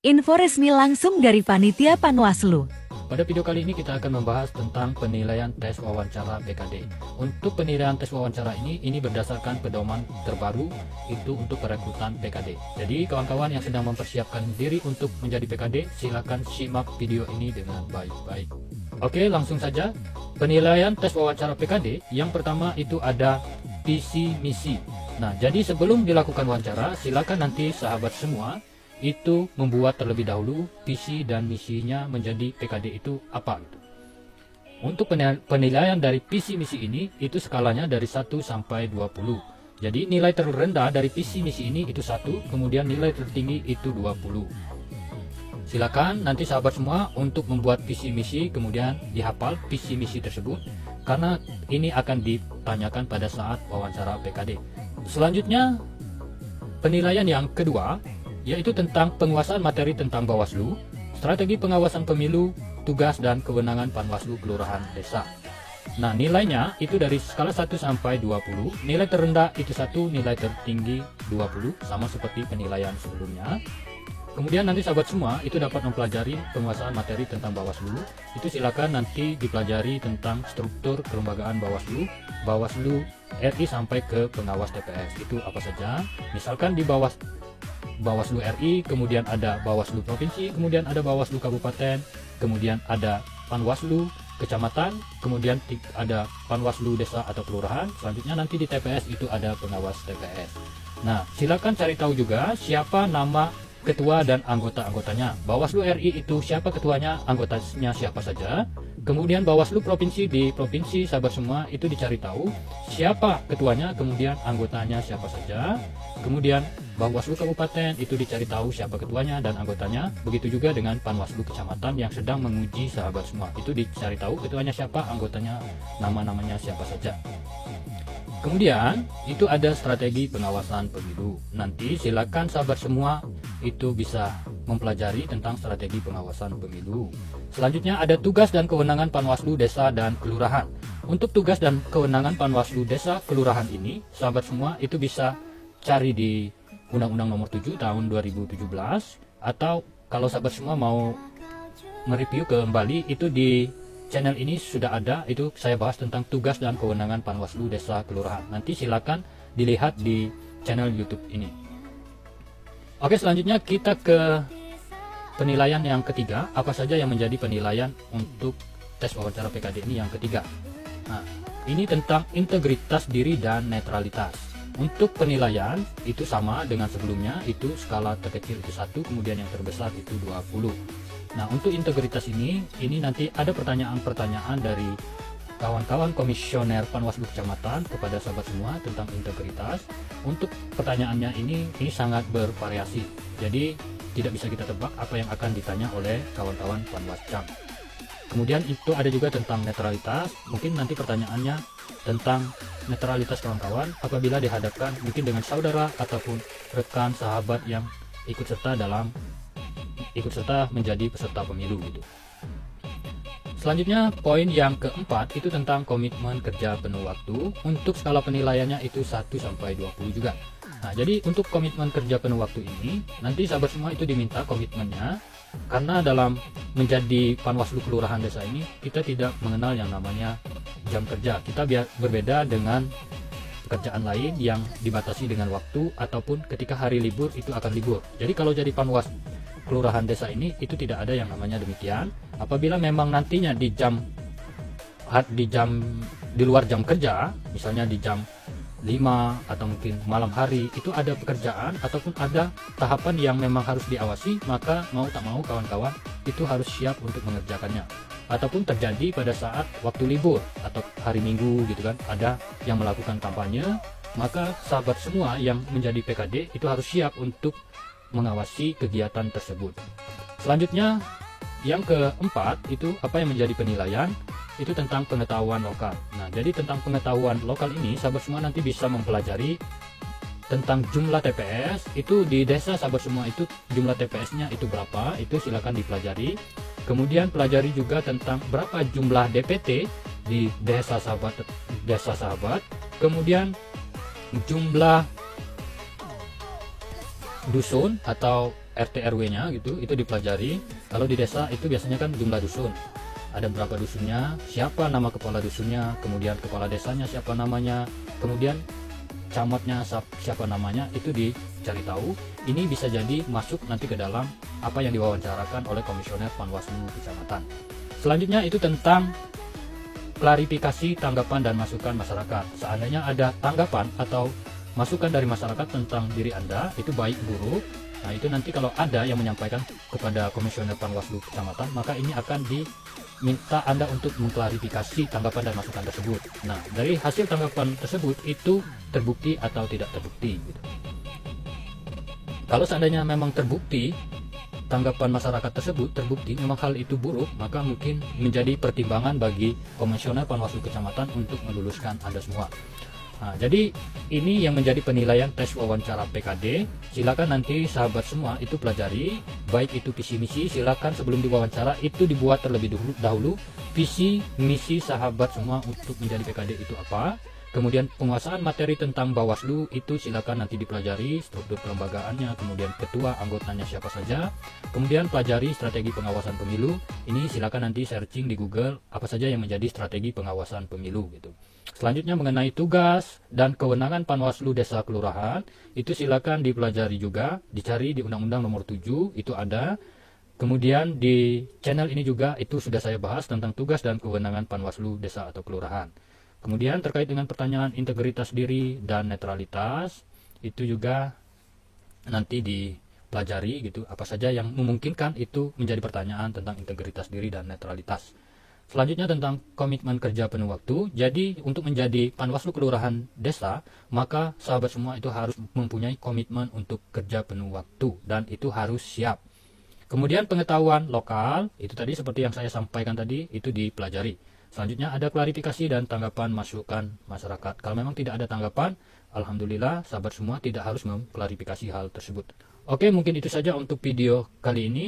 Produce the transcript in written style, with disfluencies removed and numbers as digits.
Info resmi langsung dari Panitia Panwaslu. Pada video kali ini kita akan membahas tentang penilaian tes wawancara PKD. Untuk penilaian tes wawancara ini berdasarkan pedoman terbaru itu untuk perekrutan PKD. Jadi kawan-kawan yang sedang mempersiapkan diri untuk menjadi PKD, silakan simak video ini dengan baik-baik. Oke, langsung saja. Penilaian tes wawancara PKD yang pertama itu ada visi misi. Nah, jadi sebelum dilakukan wawancara, silakan nanti sahabat semua itu membuat terlebih dahulu visi dan misinya menjadi PKD itu apa gitu. Untuk penilaian dari visi misi ini itu skalanya dari 1 sampai 20. Jadi nilai terendah dari visi misi ini itu 1, kemudian nilai tertinggi itu 20. Silakan nanti sahabat semua untuk membuat visi misi kemudian dihafal visi misi tersebut karena ini akan ditanyakan pada saat wawancara PKD. Selanjutnya penilaian yang kedua yaitu tentang penguasaan materi tentang Bawaslu, strategi pengawasan pemilu, tugas dan kewenangan Panwaslu Kelurahan Desa. Nah, nilainya itu dari skala 1 sampai 20, nilai terendah itu 1, nilai tertinggi 20, sama seperti penilaian sebelumnya. Kemudian nanti sahabat semua itu dapat mempelajari penguasaan materi tentang Bawaslu. Itu silakan nanti dipelajari tentang struktur kelembagaan Bawaslu, Bawaslu RI sampai ke pengawas TPS. Itu apa saja? Misalkan di Bawaslu RI, kemudian ada Bawaslu Provinsi, kemudian ada Bawaslu Kabupaten, kemudian ada Panwaslu Kecamatan, kemudian ada Panwaslu Desa atau Kelurahan. Selanjutnya nanti di TPS itu ada pengawas TPS. Nah, silakan cari tahu juga siapa nama ketua dan anggota-anggotanya. Bawaslu RI itu siapa ketuanya, anggotanya siapa saja. Kemudian Bawaslu Provinsi, di provinsi sahabat semua itu dicari tahu siapa ketuanya, kemudian anggotanya siapa saja. Kemudian Bawaslu Kabupaten itu dicari tahu siapa ketuanya dan anggotanya. Begitu juga dengan Panwaslu Kecamatan yang sedang menguji sahabat semua. Itu dicari tahu ketuanya siapa, anggotanya, nama-namanya siapa saja. Kemudian itu ada strategi pengawasan pemilu. Nanti silakan sahabat semua itu bisa mempelajari tentang strategi pengawasan pemilu. Selanjutnya ada tugas dan kewenangan Panwaslu Desa dan Kelurahan. Untuk tugas dan kewenangan Panwaslu Desa Kelurahan ini, sahabat semua itu bisa cari di Undang-Undang Nomor 7 Tahun 2017, atau kalau sahabat semua mau mereview kembali itu di channel ini sudah ada, itu saya bahas tentang tugas dan kewenangan Panwaslu Desa Kelurahan. Nanti silakan dilihat di channel YouTube ini. Oke, selanjutnya kita ke penilaian yang ketiga. Apa saja yang menjadi penilaian untuk tes wawancara PKD ini yang ketiga? Nah, ini tentang integritas diri dan netralitas. Untuk penilaian itu sama dengan sebelumnya, itu skala terkecil itu 1, kemudian yang terbesar itu 20. Nah, untuk integritas ini nanti ada pertanyaan-pertanyaan dari kawan-kawan komisioner Panwaslu Kecamatan kepada sahabat semua tentang integritas. Untuk pertanyaannya ini sangat bervariasi. Jadi tidak bisa kita tebak apa yang akan ditanya oleh kawan-kawan Panwascam. Kemudian itu ada juga tentang netralitas. Mungkin nanti pertanyaannya tentang netralitas kawan-kawan apabila dihadapkan mungkin dengan saudara ataupun rekan sahabat yang ikut serta menjadi peserta pemilu gitu. Selanjutnya poin yang keempat itu tentang komitmen kerja penuh waktu. Untuk skala penilaiannya itu 1 sampai 20 juga. Nah, jadi untuk komitmen kerja penuh waktu ini nanti sahabat semua itu diminta komitmennya, karena dalam menjadi Panwaslu Kelurahan Desa ini kita tidak mengenal yang namanya jam kerja. Kita berbeda dengan pekerjaan lain yang dibatasi dengan waktu ataupun ketika hari libur itu akan libur. Jadi kalau jadi Panwas Kelurahan Desa ini itu tidak ada yang namanya demikian. Apabila memang nantinya di luar jam kerja, misalnya di jam 5 atau mungkin malam hari itu ada pekerjaan ataupun ada tahapan yang memang harus diawasi, maka mau tak mau kawan-kawan itu harus siap untuk mengerjakannya. Ataupun terjadi pada saat waktu libur atau hari Minggu gitu kan, ada yang melakukan kampanye, maka sahabat semua yang menjadi PKD itu harus siap untuk mengawasi kegiatan tersebut. Selanjutnya yang keempat itu apa yang menjadi penilaian itu tentang pengetahuan lokal. Nah, jadi tentang pengetahuan lokal ini sahabat semua nanti bisa mempelajari tentang jumlah TPS itu di desa sahabat semua itu jumlah TPS-nya itu berapa, itu silakan dipelajari. Kemudian pelajari juga tentang berapa jumlah DPT di desa sahabat. Kemudian jumlah dusun atau RT RW-nya gitu, itu dipelajari. Kalau di desa itu biasanya kan jumlah dusun, ada berapa dusunnya, siapa nama kepala dusunnya, kemudian kepala desanya siapa namanya, kemudian camatnya siapa namanya, itu dicari tahu. Ini bisa jadi masuk nanti ke dalam apa yang diwawancarakan oleh komisioner Panwaslu kecamatan. Selanjutnya itu tentang klarifikasi, tanggapan, dan masukan masyarakat. Seandainya ada tanggapan atau masukan dari masyarakat tentang diri Anda, itu baik buruk, nah itu nanti kalau ada yang menyampaikan kepada komisioner Panwaslu kecamatan, maka ini akan diminta Anda untuk mengklarifikasi tanggapan dan masukan tersebut. Nah, dari hasil tanggapan tersebut itu terbukti atau tidak terbukti gitu. Kalau seandainya memang terbukti, tanggapan masyarakat tersebut terbukti memang hal itu buruk, maka mungkin menjadi pertimbangan bagi komisioner Panwaslu kecamatan untuk meluluskan Anda semua. Nah, jadi ini yang menjadi penilaian tes wawancara PKD. Silakan nanti sahabat semua itu pelajari, baik itu visi misi, silakan sebelum diwawancara itu dibuat terlebih dahulu visi misi sahabat semua untuk menjadi PKD itu apa. Kemudian penguasaan materi tentang Bawaslu itu silakan nanti dipelajari, struktur kelembagaannya, kemudian ketua anggotanya siapa saja. Kemudian pelajari strategi pengawasan pemilu. Ini silakan nanti searching di Google apa saja yang menjadi strategi pengawasan pemilu gitu. Selanjutnya mengenai tugas dan kewenangan Panwaslu Desa Kelurahan, itu silakan dipelajari juga, dicari di Undang-Undang Nomor 7 itu ada. Kemudian di channel ini juga itu sudah saya bahas tentang tugas dan kewenangan Panwaslu Desa atau Kelurahan. Kemudian terkait dengan pertanyaan integritas diri dan netralitas, itu juga nanti dipelajari gitu, apa saja yang memungkinkan itu menjadi pertanyaan tentang integritas diri dan netralitas. Selanjutnya tentang komitmen kerja penuh waktu. Jadi untuk menjadi Panwaslu Kelurahan Desa, maka sahabat semua itu harus mempunyai komitmen untuk kerja penuh waktu dan itu harus siap. Kemudian pengetahuan lokal, itu tadi seperti yang saya sampaikan tadi, itu dipelajari. Selanjutnya ada klarifikasi dan tanggapan masukan masyarakat. Kalau memang tidak ada tanggapan, alhamdulillah sahabat semua tidak harus mengklarifikasi hal tersebut. Oke, mungkin itu saja untuk video kali ini.